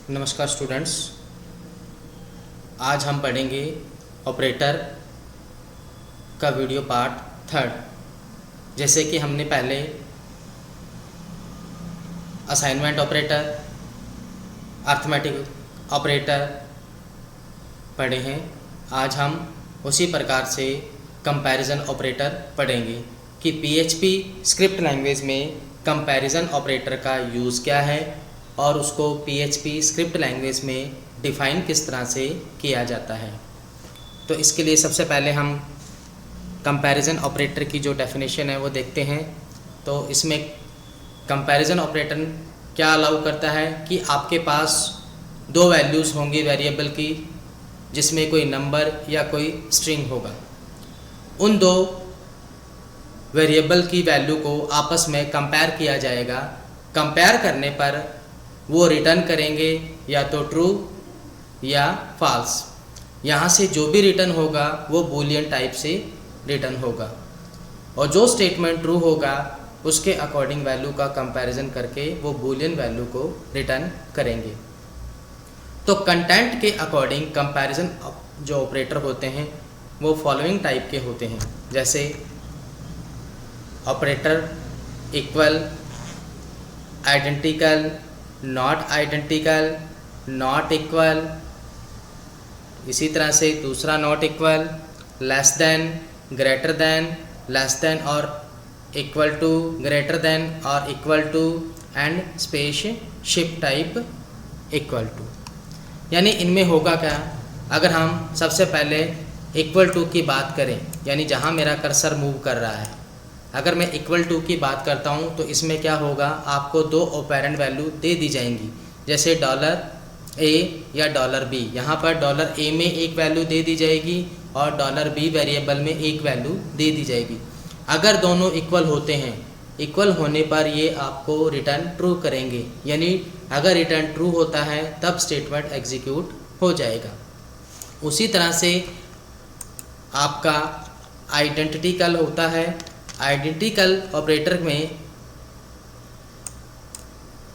नमस्कार स्टूडेंट्स, आज हम पढ़ेंगे ऑपरेटर का वीडियो पार्ट थर्ड। जैसे कि हमने पहले असाइनमेंट ऑपरेटर, अर्थमेटिक ऑपरेटर पढ़े हैं। आज हम उसी प्रकार से कंपैरिजन ऑपरेटर पढ़ेंगे कि पीएचपी स्क्रिप्ट लैंग्वेज में कंपैरिजन ऑपरेटर का यूज़ क्या है और उसको पीएचपी स्क्रिप्ट लैंग्वेज में डिफ़ाइन किस तरह से किया जाता है। तो इसके लिए सबसे पहले हम कंपैरिजन ऑपरेटर की जो डेफिनेशन है वो देखते हैं। तो इसमें कंपैरिजन ऑपरेटर क्या अलाउ करता है कि आपके पास दो वैल्यूज़ होंगी वेरिएबल की, जिसमें कोई नंबर या कोई स्ट्रिंग होगा। उन दो वेरिएबल की वैल्यू को आपस में कंपेयर किया जाएगा। कंपेयर करने पर वो रिटर्न करेंगे या तो ट्रू या फॉल्स। यहाँ से जो भी रिटर्न होगा वो बूलियन टाइप से रिटर्न होगा और जो स्टेटमेंट ट्रू होगा उसके अकॉर्डिंग वैल्यू का कंपैरिजन करके वो बूलियन वैल्यू को रिटर्न करेंगे। तो कंटेंट के अकॉर्डिंग कंपैरिजन जो ऑपरेटर होते हैं वो फॉलोइंग टाइप के होते हैं, जैसे operator equal, identical, not identical, not equal. इसी तरह से दूसरा not equal, less than, greater than, less than और इक्वल टू, ग्रेटर देन और equal to and spaceship type equal to. यानी इनमें होगा क्या, अगर हम सबसे पहले इक्वल टू की बात करें, यानी जहाँ मेरा कर्सर मूव कर रहा है, अगर मैं इक्वल टू की बात करता हूँ तो इसमें क्या होगा, आपको दो ऑपरेंड वैल्यू दे दी जाएंगी, जैसे $A या $B। यहाँ पर $A में एक वैल्यू दे दी जाएगी और $B वेरिएबल में एक वैल्यू दे दी जाएगी। अगर दोनों इक्वल होते हैं, इक्वल होने पर ये आपको रिटर्न ट्रू करेंगे, यानी अगर रिटर्न ट्रू होता है तब स्टेटमेंट एग्जीक्यूट हो जाएगा। उसी तरह से आपका आइडेंटिकल होता है। आइडेंटिकल ऑपरेटर में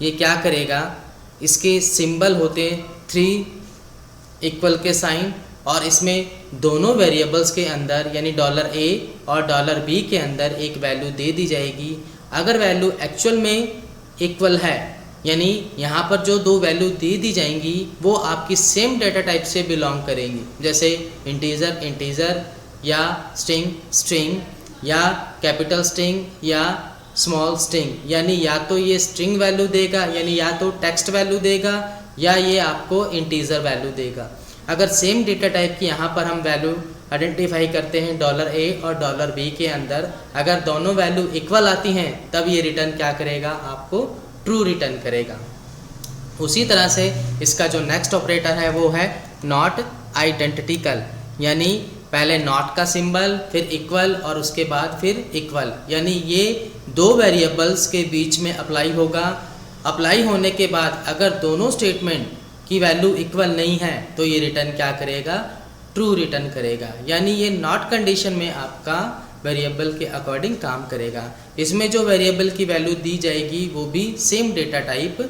ये क्या करेगा, इसके सिंबल होते 3 इक्वल के साइन और इसमें दोनों वेरिएबल्स के अंदर यानी $A और $B के अंदर एक वैल्यू दे दी जाएगी। अगर वैल्यू एक्चुअल में इक्वल है, यानी यहाँ पर जो दो वैल्यू दे दी जाएंगी वो आपकी सेम डेटा टाइप से बिलोंग करेंगी, जैसे इंटीजर इंटीजर या स्ट्रिंग स्ट्रिंग या कैपिटल स्ट्रिंग या स्मॉल स्ट्रिंग, यानी या तो ये स्ट्रिंग वैल्यू देगा, यानी या तो टेक्स्ट वैल्यू देगा या ये आपको इंटीजर वैल्यू देगा। अगर सेम डेटा टाइप की यहाँ पर हम वैल्यू आइडेंटिफाई करते हैं $A और $B के अंदर, अगर दोनों वैल्यू इक्वल आती हैं तब ये रिटर्न क्या करेगा, आपको ट्रू रिटर्न करेगा। उसी तरह से इसका जो नेक्स्ट ऑपरेटर है वो है नॉट आइडेंटिकल, यानी पहले नॉट का सिंबल, फिर इक्वल और उसके बाद फिर इक्वल, यानी ये दो वेरिएबल्स के बीच में अप्लाई होगा। अप्लाई होने के बाद अगर दोनों स्टेटमेंट की वैल्यू इक्वल नहीं है तो ये रिटर्न क्या करेगा, ट्रू रिटर्न करेगा। यानी ये नॉट कंडीशन में आपका वेरिएबल के अकॉर्डिंग काम करेगा। इसमें जो वेरिएबल की वैल्यू दी जाएगी वो भी सेम डेटा टाइप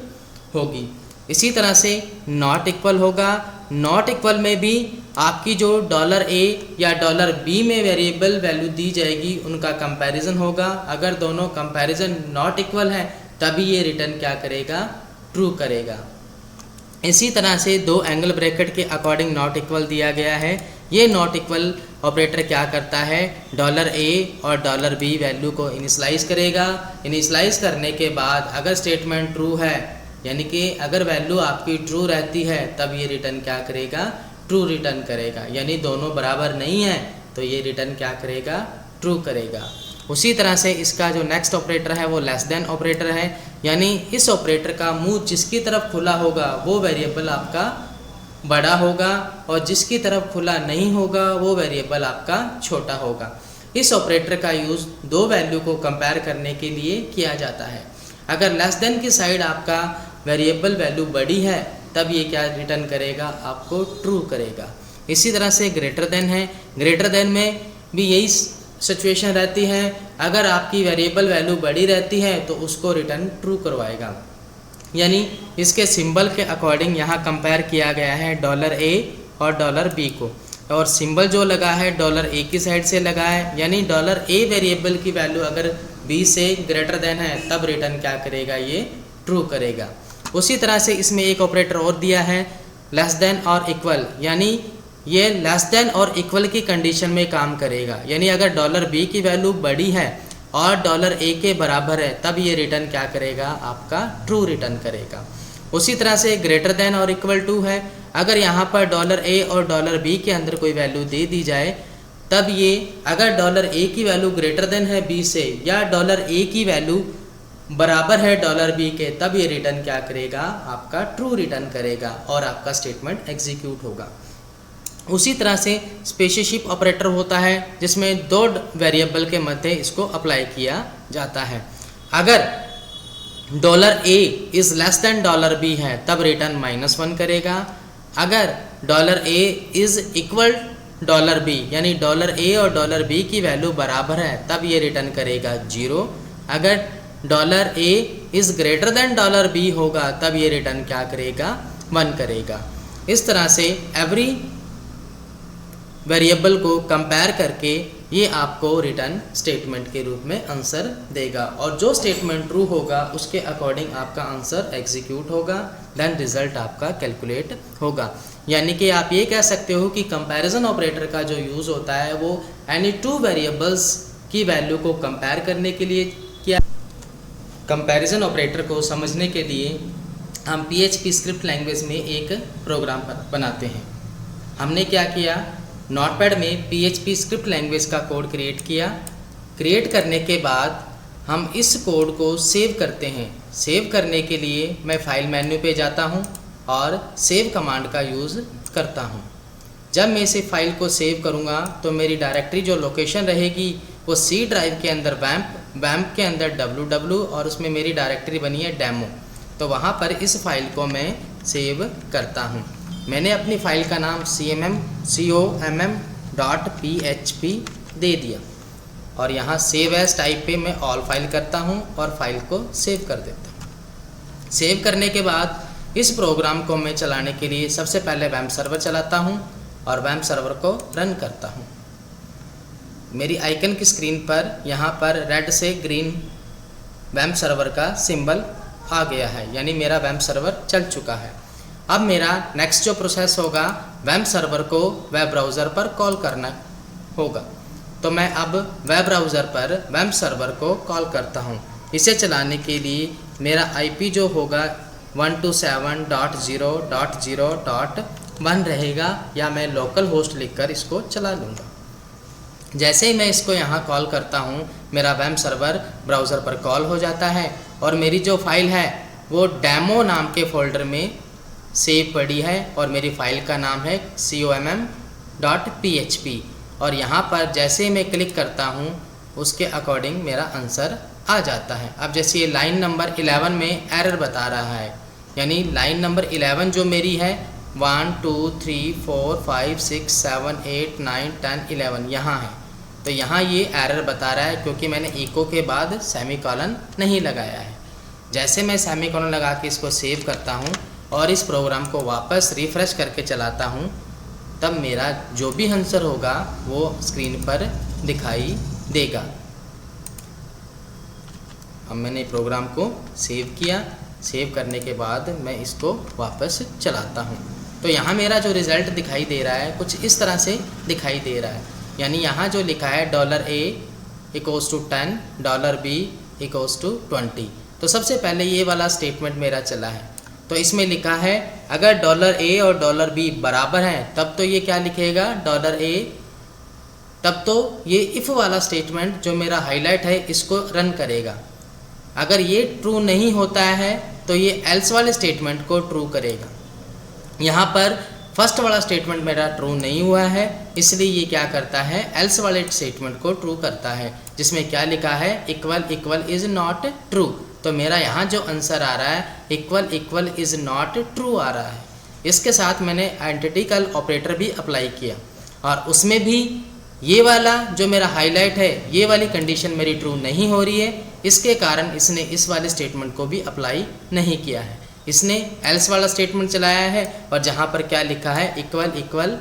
होगी। इसी तरह से नॉट इक्वल होगा। नॉट इक्वल में भी आपकी जो $A या $B में वेरिएबल वैल्यू दी जाएगी उनका कंपैरिजन होगा। अगर दोनों कंपैरिजन नॉट इक्वल है तभी ये रिटर्न क्या करेगा, ट्रू करेगा। इसी तरह से दो एंगल ब्रैकेट के अकॉर्डिंग नॉट इक्वल दिया गया है। ये नॉट इक्वल ऑपरेटर क्या करता है, $A और $B वैल्यू को इनिशलाइज करेगा। इनिशलाइज करने के बाद अगर स्टेटमेंट ट्रू है, यानी कि अगर वैल्यू आपकी ट्रू रहती है तब ये रिटर्न क्या करेगा, ट्रू रिटर्न करेगा। यानी दोनों बराबर नहीं है तो ये रिटर्न क्या करेगा, ट्रू करेगा। उसी तरह से इसका जो नेक्स्ट ऑपरेटर है वो लेस देन ऑपरेटर है, यानी इस ऑपरेटर का मुंह जिसकी तरफ खुला होगा वो वेरिएबल आपका बड़ा होगा और जिसकी तरफ खुला नहीं होगा वो वेरिएबल आपका छोटा होगा। इस ऑपरेटर का यूज़ दो वैल्यू को कंपेयर करने के लिए किया जाता है। अगर लेस देन की साइड आपका वेरिएबल वैल्यू बड़ी है तब ये क्या रिटर्न करेगा, आपको ट्रू करेगा। इसी तरह से ग्रेटर देन है। ग्रेटर देन में भी यही सिचुएशन रहती है, अगर आपकी वेरिएबल वैल्यू बड़ी रहती है तो उसको रिटर्न ट्रू करवाएगा। यानी इसके सिंबल के अकॉर्डिंग यहाँ कंपेयर किया गया है $A और $B को, और सिंबल जो लगा है $A की साइड से लगा है, यानी $A वेरिएबल की वैल्यू अगर B से ग्रेटर देन है तब रिटर्न क्या करेगा, ये ट्रू करेगा। उसी तरह से इसमें एक ऑपरेटर और दिया है लेस देन और इक्वल, यानी ये लेस देन और इक्वल की कंडीशन में काम करेगा, यानी अगर $B की वैल्यू बड़ी है और $A के बराबर है तब ये रिटर्न क्या करेगा, आपका ट्रू रिटर्न करेगा। उसी तरह से ग्रेटर देन और इक्वल टू है, अगर यहाँ पर $A और $B के अंदर कोई वैल्यू दे दी जाए तब ये अगर $A की वैल्यू ग्रेटर देन है B से या $A की वैल्यू बराबर है $B के तब ये रिटर्न क्या करेगा, आपका ट्रू रिटर्न करेगा और आपका स्टेटमेंट एग्जीक्यूट होगा। उसी तरह से स्पेसिशिप ऑपरेटर होता है जिसमें दो वेरिएबल के मध्य इसको अप्लाई किया जाता है। अगर $A is less than $B है तब रिटर्न -1 करेगा, अगर $A इज़ इक्वल $B यानी $A और $B की वैल्यू बराबर है तब ये रिटर्न करेगा 0, अगर $A is greater than $B होगा तब ये रिटर्न क्या करेगा, 1 करेगा। इस तरह से एवरी वेरिएबल को कंपेयर करके ये आपको रिटर्न स्टेटमेंट के रूप में आंसर देगा, और जो स्टेटमेंट ट्रू होगा उसके अकॉर्डिंग आपका आंसर एग्जीक्यूट होगा, देन रिजल्ट आपका कैलकुलेट होगा। यानी कि आप ये कह सकते हो कि कंपैरिजन ऑपरेटर का जो यूज़ होता है वो एनी टू वेरिएबल्स की वैल्यू को कंपेयर करने के लिए किया। कंपैरिजन ऑपरेटर को समझने के लिए हम PHP स्क्रिप्ट लैंग्वेज में एक प्रोग्राम बनाते हैं। हमने क्या किया, नोटपैड में PHP स्क्रिप्ट लैंग्वेज का कोड क्रिएट किया। क्रिएट करने के बाद हम इस कोड को सेव करते हैं। सेव करने के लिए मैं फाइल मेन्यू पे जाता हूं और सेव कमांड का यूज़ करता हूं। जब मैं इसे फाइल को सेव करूंगा तो मेरी डायरेक्टरी जो लोकेशन रहेगी वो C ड्राइव के अंदर वैम्प के अंदर www और उसमें मेरी डायरेक्टरी बनी है डेमो, तो वहाँ पर इस फाइल को मैं सेव करता हूँ। मैंने अपनी फ़ाइल का नाम comm.php दे दिया और यहाँ सेव एज टाइप पे मैं ऑल फाइल करता हूँ और फाइल को सेव कर देता हूँ। सेव करने के बाद इस प्रोग्राम को मैं चलाने के लिए सबसे पहले वैम्प सर्वर चलाता हूँ और वैम्प सर्वर को रन करता हूँ। मेरी आइकन की स्क्रीन पर यहाँ पर रेड से ग्रीन वैम्प सर्वर का सिंबल आ गया है, यानी मेरा वैम्प सर्वर चल चुका है। अब मेरा नेक्स्ट जो प्रोसेस होगा, वैम्प सर्वर को वेब ब्राउज़र पर कॉल करना होगा। तो मैं अब वेब ब्राउज़र पर वैम्प सर्वर को कॉल करता हूँ। इसे चलाने के लिए मेरा IP जो होगा 127.0.0.1 रहेगा, या मैं लोकल होस्ट लिखकर इसको चला लूँगा। जैसे ही मैं इसको यहाँ कॉल करता हूँ मेरा वैम्प सर्वर ब्राउज़र पर कॉल हो जाता है और मेरी जो फाइल है वो डेमो नाम के फोल्डर में सेव पड़ी है और मेरी फाइल का नाम है comm.php, और यहाँ पर जैसे ही मैं क्लिक करता हूँ उसके अकॉर्डिंग मेरा आंसर आ जाता है। अब जैसे ये लाइन नंबर 11 में एरर बता रहा है, यानी लाइन नंबर 11 जो मेरी है 1 2 3 4 5 6 7 8 9 10 11 यहाँ है, तो यहाँ ये एरर बता रहा है क्योंकि मैंने इको के बाद सेमीकोलन नहीं लगाया है। जैसे मैं सेमीकोलन लगा के इसको सेव करता हूँ और इस प्रोग्राम को वापस रिफ़्रेश करके चलाता हूँ, तब मेरा जो भी आंसर होगा वो स्क्रीन पर दिखाई देगा। अब मैंने प्रोग्राम को सेव किया, सेव करने के बाद मैं इसको वापस चलाता हूँ, तो यहाँ मेरा जो रिज़ल्ट दिखाई दे रहा है कुछ इस तरह से दिखाई दे रहा है। यानी यहाँ जो लिखा है $A = 10, $B = 20, तो सबसे पहले ये वाला स्टेटमेंट मेरा चला है। तो इसमें लिखा है अगर $A और $B बराबर हैं तब तो ये क्या लिखेगा, $A, तब तो ये इफ़ वाला स्टेटमेंट जो मेरा हाईलाइट है इसको रन करेगा। अगर ये ट्रू नहीं होता है तो ये एल्स वाले स्टेटमेंट को ट्रू करेगा। यहाँ पर फर्स्ट वाला स्टेटमेंट मेरा ट्रू नहीं हुआ है, इसलिए ये क्या करता है, एल्स वाले स्टेटमेंट को ट्रू करता है, जिसमें क्या लिखा है, इक्वल इज़ नॉट ट्रू। तो मेरा यहाँ जो आंसर आ रहा है इक्वल इज़ नॉट ट्रू आ रहा है। इसके साथ मैंने एंटिटिकल ऑपरेटर भी अप्लाई किया और उसमें भी ये वाला जो मेरा हाईलाइट है ये वाली कंडीशन मेरी ट्रू नहीं हो रही है, इसके कारण इसने इस वाले स्टेटमेंट को भी अप्लाई नहीं किया है। इसने एल्स वाला स्टेटमेंट चलाया है और जहाँ पर क्या लिखा है इक्वल इक्वल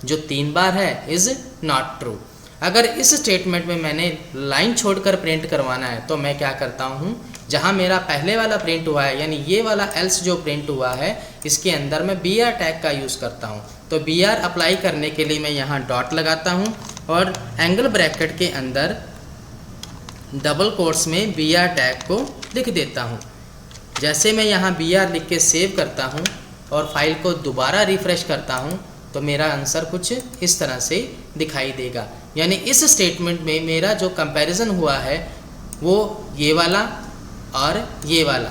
जो 3 बार है इज़ नॉट ट्रू। अगर इस स्टेटमेंट में मैंने लाइन छोड़कर प्रिंट करवाना है तो मैं क्या करता हूँ, जहाँ मेरा पहले वाला प्रिंट हुआ है यानी ये वाला एल्स जो प्रिंट हुआ है इसके अंदर मैं बी आर टैग का यूज़ करता हूँ। तो बी आर अप्लाई करने के लिए मैं यहाँ डॉट लगाता हूँ और एंगल ब्रैकेट के अंदर डबल कोट्स में बी आर टैग को लिख देता हूँ। जैसे मैं यहाँ बी आर लिख के सेव करता हूँ और फाइल को दोबारा रिफ़्रेश करता हूँ तो मेरा आंसर कुछ इस तरह से दिखाई देगा। यानी इस स्टेटमेंट में मेरा जो कंपैरिजन हुआ है वो ये वाला और ये वाला,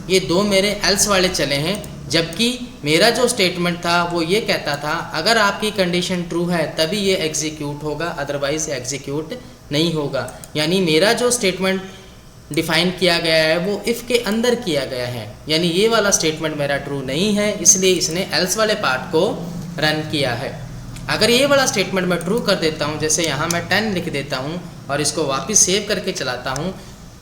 ये दो मेरे एल्स वाले चले हैं, जबकि मेरा जो स्टेटमेंट था वो ये कहता था अगर आपकी कंडीशन ट्रू है तभी ये एग्जीक्यूट होगा, अदरवाइज एग्जीक्यूट नहीं होगा। यानी मेरा जो स्टेटमेंट डिफाइन किया गया है वो इफ़ के अंदर किया गया है, यानी ये वाला स्टेटमेंट मेरा ट्रू नहीं है, इसलिए इसने एल्स वाले पार्ट को रन किया है। अगर ये वाला स्टेटमेंट मैं ट्रू कर देता हूँ, जैसे यहाँ मैं 10 लिख देता हूँ और इसको वापस सेव करके चलाता हूँ,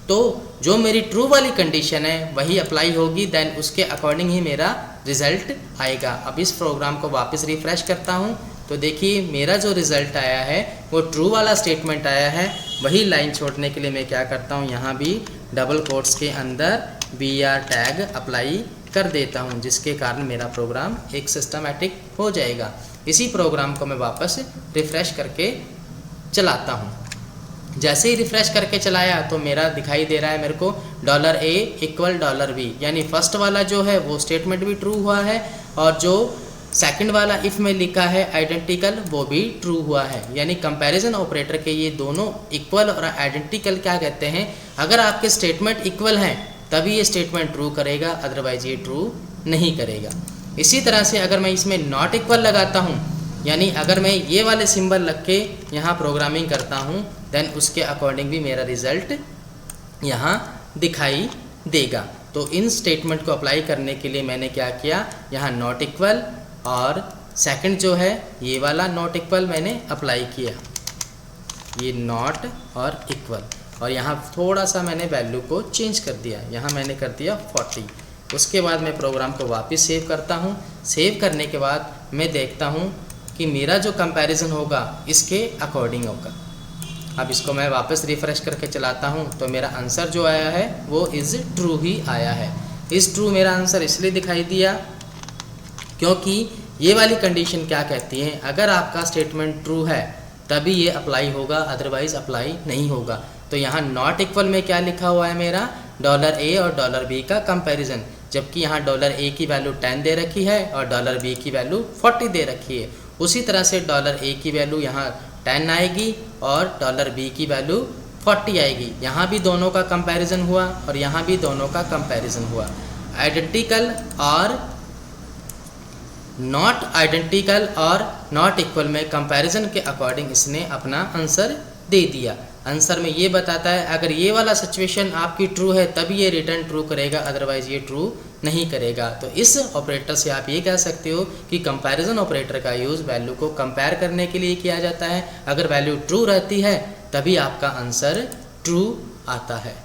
तो जो मेरी ट्रू वाली कंडीशन है वही अप्लाई होगी, देन उसके अकॉर्डिंग ही मेरा रिज़ल्ट आएगा। अब इस प्रोग्राम को वापस रिफ़्रेश करता हूँ तो देखिए मेरा जो रिज़ल्ट आया है वो ट्रू वाला स्टेटमेंट आया है। वही लाइन छोड़ने के लिए मैं क्या करता हूँ, यहाँ भी डबल कोट्स के अंदर बी आर टैग अप्लाई कर देता हूँ, जिसके कारण मेरा प्रोग्राम एक सिस्टमैटिक हो जाएगा। इसी प्रोग्राम को मैं वापस रिफ़्रेश करके चलाता हूँ। जैसे ही रिफ़्रेश करके चलाया तो मेरा दिखाई दे रहा है मेरे को $A इक्वल $B, यानी फर्स्ट वाला जो है वो स्टेटमेंट भी ट्रू हुआ है और जो सेकंड वाला इफ़ में लिखा है आइडेंटिकल वो भी ट्रू हुआ है। यानी कंपैरिजन ऑपरेटर के ये दोनों इक्वल और आइडेंटिकल क्या कहते हैं, अगर आपके स्टेटमेंट इक्वल हैं तभी ये स्टेटमेंट ट्रू करेगा, अदरवाइज ये ट्रू नहीं करेगा। इसी तरह से अगर मैं इसमें नॉट इक्वल लगाता हूँ, यानी अगर मैं ये वाले सिंबल लग के यहाँ प्रोग्रामिंग करता हूँ देन उसके अकॉर्डिंग भी मेरा रिज़ल्ट यहाँ दिखाई देगा। तो इन स्टेटमेंट को अप्लाई करने के लिए मैंने क्या किया, यहाँ नॉट इक्वल और सेकंड जो है ये वाला नॉट इक्वल मैंने अप्लाई किया, ये नॉट और इक्वल, और यहाँ थोड़ा सा मैंने वैल्यू को चेंज कर दिया, यहाँ मैंने कर दिया 40। उसके बाद मैं प्रोग्राम को वापस सेव करता हूँ। सेव करने के बाद मैं देखता हूँ कि मेरा जो कंपैरिजन होगा इसके अकॉर्डिंग होगा। अब इसको मैं वापस रिफ़्रेश करके चलाता हूँ तो मेरा आंसर जो आया है वो इज़ ट्रू ही आया है। इज़ ट्रू मेरा आंसर इसलिए दिखाई दिया क्योंकि ये वाली कंडीशन क्या कहती है, अगर आपका स्टेटमेंट ट्रू है तभी ये अप्लाई होगा, अदरवाइज़ अप्लाई नहीं होगा। तो यहाँ नॉट इक्वल में क्या लिखा हुआ है मेरा $A और $B का कंपैरिजन, जबकि यहाँ $A की वैल्यू 10 दे रखी है और $B की वैल्यू 40 दे रखी है। उसी तरह से $A की वैल्यू यहाँ 10 आएगी और $B की वैल्यू 40 आएगी। यहाँ भी दोनों का कंपैरिजन हुआ और यहाँ भी दोनों का कंपैरिजन हुआ। आइडेंटिकल और नॉट आइडेंटिकल और नॉट इक्वल में कंपैरिजन के अकॉर्डिंग इसने अपना आंसर दे दिया। आंसर में ये बताता है अगर ये वाला सिचुएशन आपकी ट्रू है तभी ये रिटर्न ट्रू करेगा, अदरवाइज ये ट्रू नहीं करेगा। तो इस ऑपरेटर से आप ये कह सकते हो कि कंपैरिजन ऑपरेटर का यूज़ वैल्यू को कंपेयर करने के लिए किया जाता है। अगर वैल्यू ट्रू रहती है तभी आपका आंसर ट्रू आता है।